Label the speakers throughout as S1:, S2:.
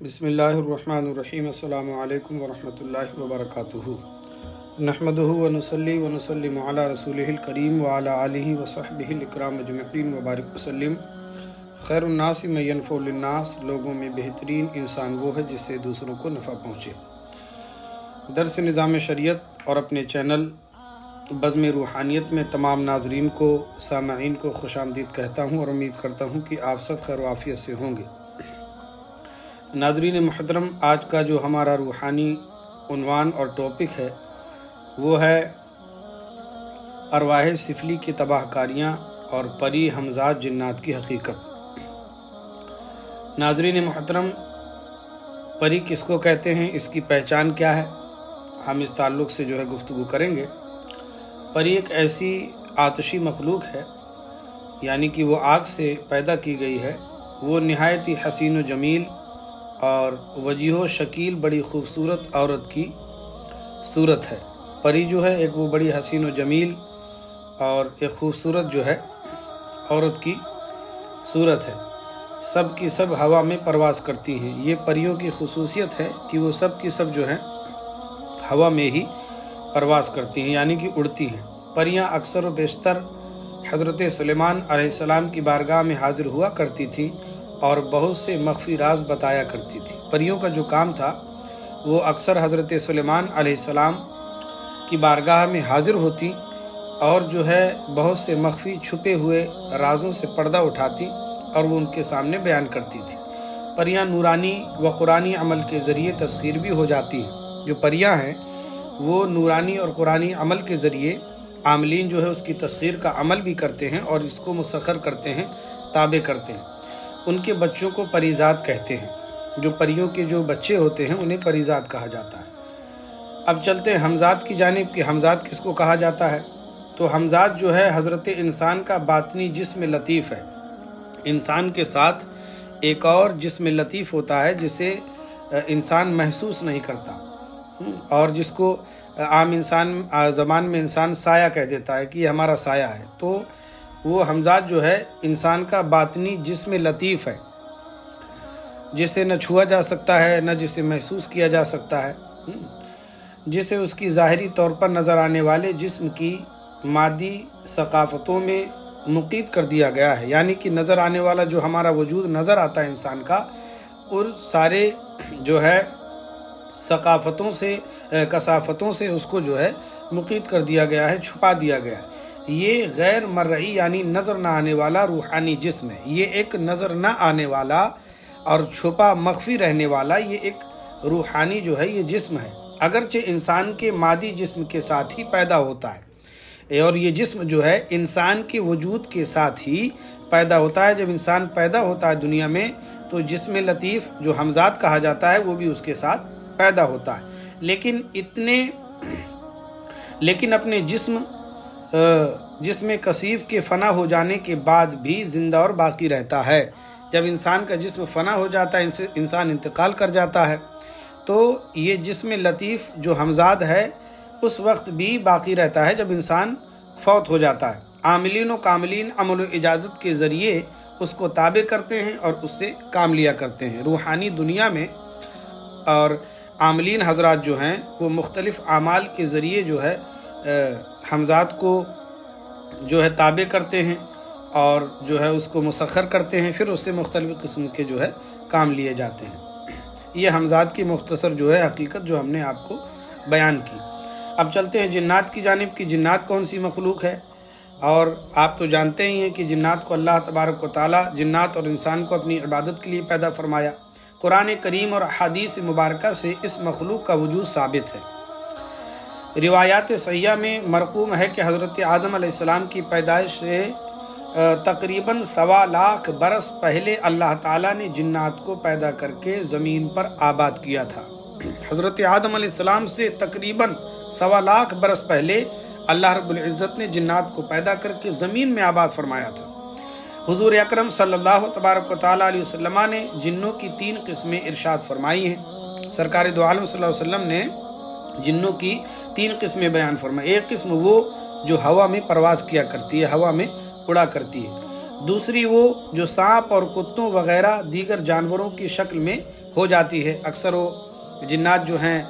S1: बिस्मिल्लाहिर्रहमानिर्रहीम। अस्सलामु अलैकुम वरहमतुल्लाहि वबरकातुहू। नहमदुहु व नुसल्ली व नुसल्लिमु अला रसूलिहिल करीम व अला आलिहि व सहबिहिल इकराम अजमईन व बारिक वसल्लिम। खैरुन नास मन यनफ़उ लिन्नास, लोगों में बेहतरीन इंसान वो है जिससे दूसरों को नफ़ा पहुँचे। दर्स निज़ाम शरीयत और अपने चैनल बज़्म रूहानियत में तमाम नाज़रीन को, सामईन को खुशामदीद कहता हूँ और उम्मीद करता हूँ कि आप सब खैर आफ़ियत से होंगे। नाज़रीन मुहतरम, आज का जो हमारा रूहानी उन्वान और टॉपिक है वो है अरवाह सिफली की तबाहकारियाँ और परी हमजाद जिन्नात की हकीकत। नाज़रीन मुहतरम, परी किसको कहते हैं, इसकी पहचान क्या है, हम इस ताल्लुक़ से जो है गुफ्तगू करेंगे। परी एक ऐसी आतशी मखलूक है, यानी कि वो आग से पैदा की गई है। वो नहायत ही हसीन व जमील और वजीहो शकील बड़ी ख़ूबसूरत औरत की सूरत है। परी जो है एक वो बड़ी हसीन व जमील और एक ख़ूबसूरत जो है औरत की सूरत है। सब की सब हवा में परवाज़ करती हैं। ये परियों की खुसूसियत है कि वो सब की सब जो है हवा में ही परवाज़ करती हैं, यानी कि उड़ती हैं। परियां अक्सर व बेशतर हज़रत सुलेमान अलैहिस्सलाम की बारगाह में हाज़िर हुआ करती थीं और बहुत से मख्फी राज बताया करती थी। परियों का जो काम था वो अक्सर हज़रत सुलेमान अलैहिस्सलाम की बारगाह में हाज़िर होती और जो है बहुत से मख्फी छुपे हुए राज़ों से पर्दा उठाती और वो उनके सामने बयान करती थी। परियां नूरानी व कुरानी अमल के ज़रिए तस्खीर भी हो जाती हैं। जो परियां हैं वो नूरानी और कुरानी अमल के ज़रिए आमलीन जो है उसकी तस्खीर का अमल भी करते हैं और इसको मुसख्खर करते हैं, ताबे करते हैं। उनके बच्चों को परीज़ात कहते हैं। जो परियों के जो बच्चे होते हैं उन्हें परीज़ात कहा जाता है। अब चलते हैं हमजात की जानिब कि हमजात किसको कहा जाता है। तो हमजात जो है हज़रत इंसान का बातनी जिस्म लतीफ़ है। इंसान के साथ एक और जिस्म लतीफ़ होता है जिसे इंसान महसूस नहीं करता और जिसको आम इंसान ज़बान में इंसान साया कह देता है कि ये हमारा साया है। तो वो हमजात जो है इंसान का बातनी जिस्म लतीफ़ है, जिसे न छुआ जा सकता है न जिसे महसूस किया जा सकता है, जिसे उसकी ज़ाहिरी तौर पर नज़र आने वाले जिस्म की मादी सकाफ़तों में मुक़ीद कर दिया गया है। यानी कि नज़र आने वाला जो हमारा वजूद नज़र आता है इंसान का, और सारे जो है सकाफ़तों से, कसाफ़तों से उसको जो है मुक़ीद कर दिया गया है, छुपा दिया गया है। ये गैर मर्ई यानी नज़र न आने वाला रूहानी जिस्म है। ये एक नज़र न आने वाला और छुपा मख्फी रहने वाला ये एक रूहानी जो है ये जिस्म है। अगरचे इंसान के मादी जिस्म के साथ ही पैदा होता है और ये जिस्म जो है इंसान के वजूद के साथ ही पैदा होता है। जब इंसान पैदा होता है दुनिया में तो जिस्म लतीफ़ जो हमजात कहा जाता है वो भी उसके साथ पैदा होता है। लेकिन अपने जिस्म कसीफ के फ़ना हो जाने के बाद भी ज़िंदा और बाकी रहता है। जब इंसान का जिस्म फ़ना हो जाता है, इंसान इंतकाल कर जाता है, तो ये जिस्म लतीफ़ जो हमजाद है उस वक्त भी बाकी रहता है जब इंसान फौत हो जाता है। आमिलीन व कामिलीन अमल व इजाज़त के ज़रिए उसको ताबे करते हैं और उससे काम लिया करते हैं। रूहानी दुनिया में और आमलीन हजरात जो हैं वो मुख्तलिफ़ आमाल के ज़रिए जो है हमजात को जो है ताबे करते हैं और जो है उसको मुसख्खर करते हैं, फिर उससे मुख्तलिफ़ किस्म के जो है काम लिए जाते हैं। ये हमजात की मुख्तसर जो है हकीकत जो हमने आपको बयान की। अब चलते हैं जिन्नात की जानिब कि जिन्नात कौन सी मखलूक है। और आप तो जानते ही हैं कि जिन्नात को अल्लाह तबारक व तआला जिन्नात और इंसान को अपनी इबादत के लिए पैदा फरमाया। कुरान करीम और हदीस मुबारका से इस मखलूक का वजूद साबित है। रिवायात सहिया में मरकूम है कि हज़रत आदम अलैहिस्सलाम की पैदाइश से तकरीबन 1.25 लाख बरस पहले अल्लाह ताला ने जिन्नात को पैदा करके ज़मीन पर आबाद किया था। हज़रत आदम अलैहिस्सलाम से तकरीबन 1.25 लाख बरस पहले अल्लाह रब्बुल इज़्ज़त ने जिन्नात को पैदा करके ज़मीन में आबाद फरमाया था। हुज़ूर अकरम सल्लल्लाहु तबारक व तआला अलैहि वसल्लम ने जिन्नों की 3 किस्में इरशाद फरमाई हैं। सरकार दो आलम सल्लल्लाहु अलैहि वसल्लम ने जिन्नों की 3 किस्में बयान फरमाई। एक किस्म वो जो हवा में परवाज़ किया करती है, हवा में उड़ा करती है। دوسری وہ جو سانپ اور کتوں وغیرہ دیگر جانوروں کی شکل میں ہو جاتی ہے۔ اکثر وہ جنات جو ہیں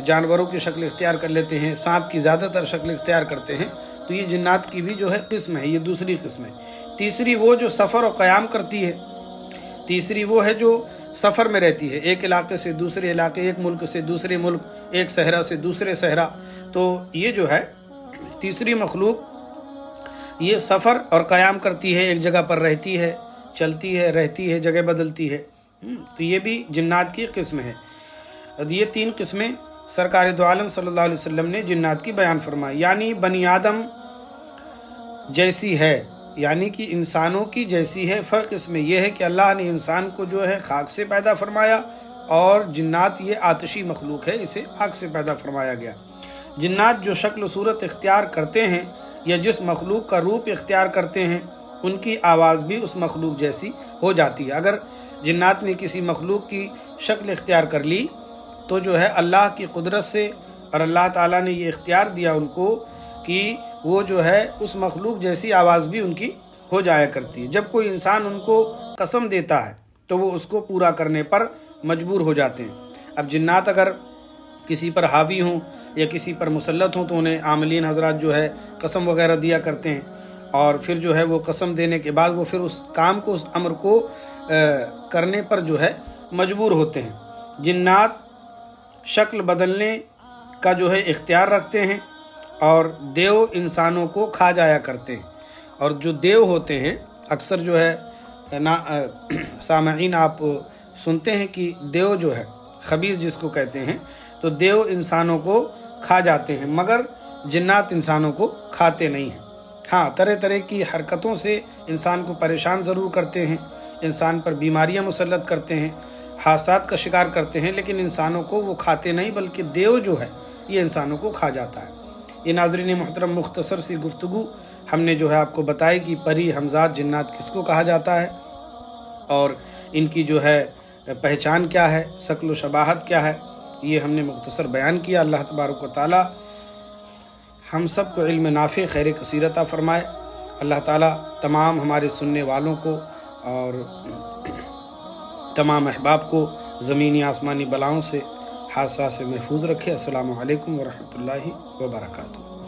S1: جانوروں کی شکل اختیار کر لیتے ہیں، سانپ کی زیادہ تر شکل اختیار کرتے ہیں، تو یہ جنات کی بھی جو ہے قسم ہے، یہ دوسری قسم ہے۔ تیسری وہ جو سفر و قیام کرتی ہے، تیسری وہ ہے جو سفر میں رہتی ہے، ایک علاقے سے دوسرے علاقے، ایک ملک سے دوسرے ملک، ایک صحرا سے دوسرے صحرا۔ تو یہ جو ہے تیسری مخلوق یہ سفر اور قیام کرتی ہے، ایک جگہ پر رہتی ہے، چلتی ہے، رہتی ہے، جگہ بدلتی ہے، تو یہ بھی جنات کی قسم ہے۔ یہ تین قسمیں سرکار دو عالم صلی اللہ علیہ وسلم نے جنات کی بیان فرمائی، یعنی بنی آدم جیسی ہے، یعنی کہ انسانوں کی جیسی ہے۔ فرق اس میں یہ ہے کہ اللہ نے انسان کو جو ہے خاک سے پیدا فرمایا، اور جنات یہ آتشی مخلوق ہے، اسے آگ سے پیدا فرمایا گیا۔ جنات جو شکل و صورت اختیار کرتے ہیں یا جس مخلوق کا روپ اختیار کرتے ہیں، ان کی آواز بھی اس مخلوق جیسی ہو جاتی ہے۔ اگر جنات نے کسی مخلوق کی شکل اختیار کر لی تو جو ہے اللہ کی قدرت سے، اور اللہ تعالیٰ نے یہ اختیار دیا ان کو کہ وہ جو ہے اس مخلوق جیسی آواز بھی ان کی ہو جایا کرتی ہے۔ جب کوئی انسان ان کو قسم دیتا ہے تو وہ اس کو پورا کرنے پر مجبور ہو جاتے ہیں۔ اب جنات اگر کسی پر حاوی ہوں یا کسی پر مسلط ہوں تو انہیں عاملین حضرات جو ہے قسم وغیرہ دیا کرتے ہیں، اور پھر جو ہے وہ قسم دینے کے بعد وہ پھر اس کام کو، اس امر کو کرنے پر جو ہے مجبور ہوتے ہیں۔ جنات شکل بدلنے کا جو ہے اختیار رکھتے ہیں، اور دیو انسانوں کو کھا جایا کرتے ہیں۔ اور جو دیو ہوتے ہیں اکثر جو ہے سامعین آپ سنتے ہیں کہ دیو جو ہے خبیث جس کو کہتے ہیں، تو دیو انسانوں کو کھا جاتے ہیں، مگر جنات انسانوں کو کھاتے نہیں ہیں۔ ہاں، طرح طرح کی حرکتوں سے انسان کو پریشان ضرور کرتے ہیں، انسان پر بیماریاں مسلط کرتے ہیں، حادثات کا شکار کرتے ہیں، لیکن انسانوں کو وہ کھاتے نہیں، بلکہ دیو جو ہے یہ انسانوں کو کھا جاتا ہے۔ یہ ناظرین محترم مختصر سی گفتگو ہم نے جو ہے آپ کو بتائی کہ پری، حمزات، جنات کس کو کہا جاتا ہے، اور ان کی جو ہے پہچان کیا ہے، شکل و شباہت کیا ہے، یہ ہم نے مختصر بیان کیا۔ اللہ تبارک و تعالی ہم سب کو علم نافع، خیر کثیر عطا فرمائے۔ اللہ تعالی تمام ہمارے سننے والوں کو اور تمام احباب کو زمینی آسمانی بلاؤں سے، حادثات سے محفوظ رکھے۔ السلام علیکم ورحمۃ اللہ وبرکاتہ۔